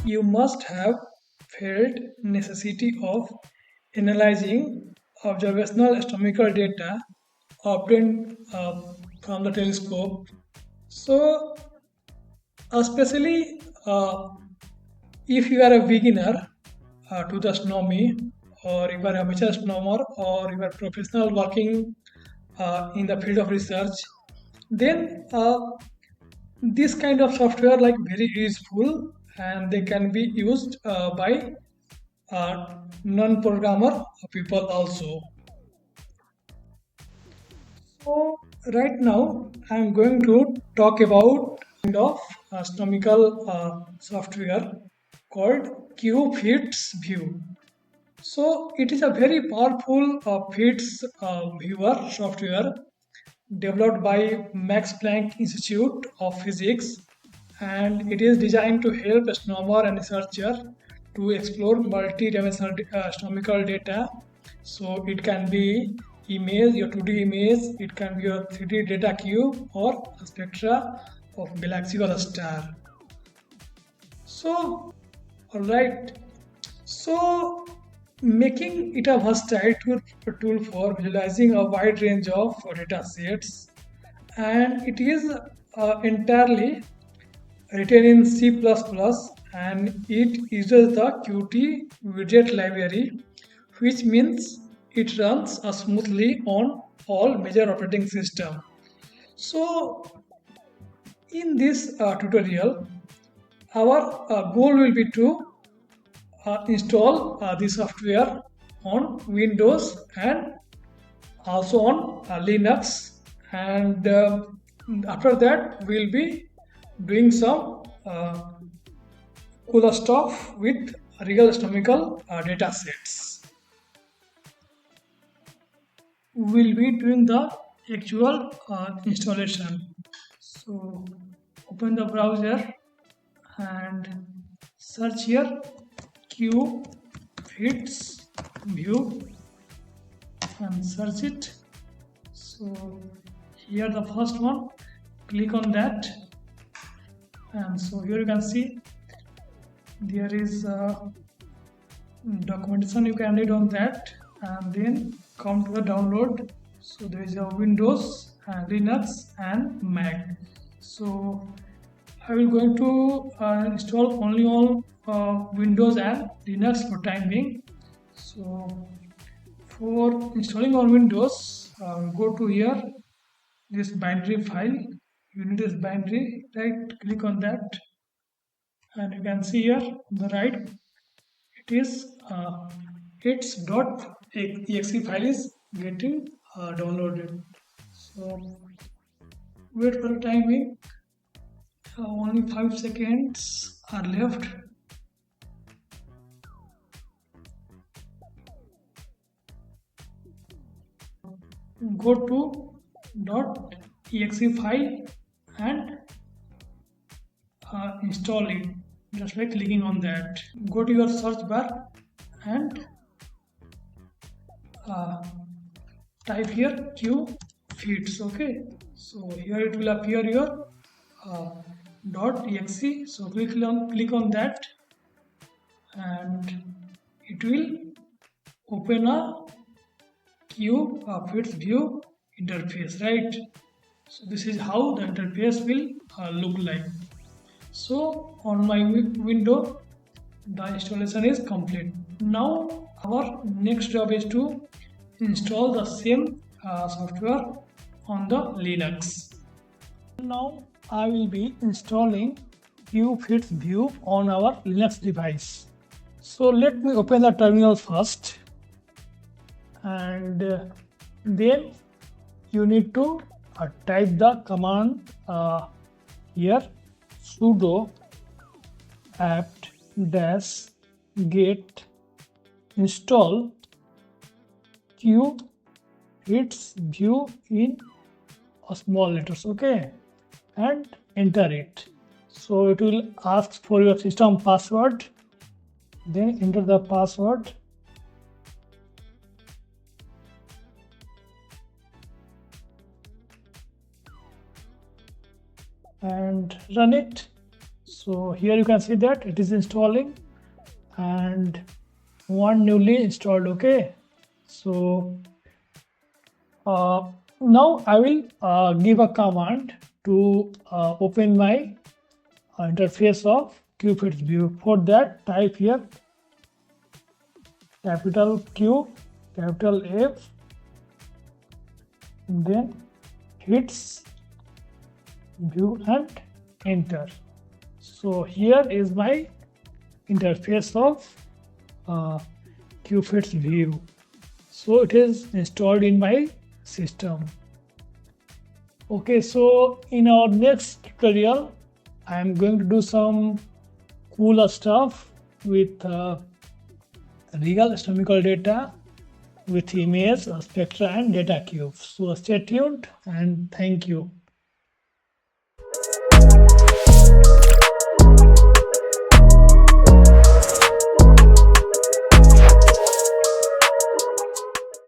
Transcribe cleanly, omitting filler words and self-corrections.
you must have felt necessity of analyzing observational astronomical data obtained from the telescope. So, especially if you are a beginner to the astronomy, or you are amateur astronomer, or you are professional working in the field of research, then this kind of software like very useful, and they can be used by non-programmer people also. So right now I'm going to talk about kind of astronomical software called QFitsView. So it is a very powerful fits viewer software developed by Max Planck Institute of Physics, and it is designed to help astronomer and researcher to explore multi-dimensional astronomical data. So it can be image, your 2D image, it can be your 3D data cube or a spectra of galaxy or a star. So, alright, so making it a versatile tool for visualizing a wide range of data sets, and it is entirely written in C++, and it uses the Qt widget library, which means it runs smoothly on all major operating systems. So in this tutorial, our goal will be to install the software on Windows and also on Linux, and after that we'll be doing some cool stuff with real astronomical data sets. We'll be doing the actual installation. So open the browser and search here QFitsView and search it. So here the first one, click on that, and so here you can see there is documentation, you can read on that, and then come to the download. So there is a Windows and Linux and Mac. So I will going to install only on Windows and Linux for time being. So for installing on Windows, go to here, this binary file. You need this binary, right? Click on that, and you can see here on the right, it is its .exe file is getting downloaded. So wait for the timing. Only 5 seconds are left. Go to .exe file and install it just by clicking on that. Go to your search bar and type here QFits. Okay, so here it will appear your .exe. So click on that, and it will open a QFitsView interface, right? So this is how the interface will look like. So on my window, the installation is complete. Now our next job is to install the same software on the Linux. Now I will be installing QFitsView on our Linux device. So let me open the terminal first, and then you need to type the command here, sudo apt-get install QFitsView in small letters, okay, and enter it. So it will ask for your system password, then enter the password, and run it. So here you can see that it is installing and one newly installed. Okay, so now I will give a command to open my interface of QFitsView. For that, type here capital Q, capital F, then hits view and enter. So here is my interface of QFitsView. So it is installed in my system. Okay, so in our next tutorial, I am going to do some cooler stuff with real astronomical data with image, spectra and data cubes. So stay tuned and thank you.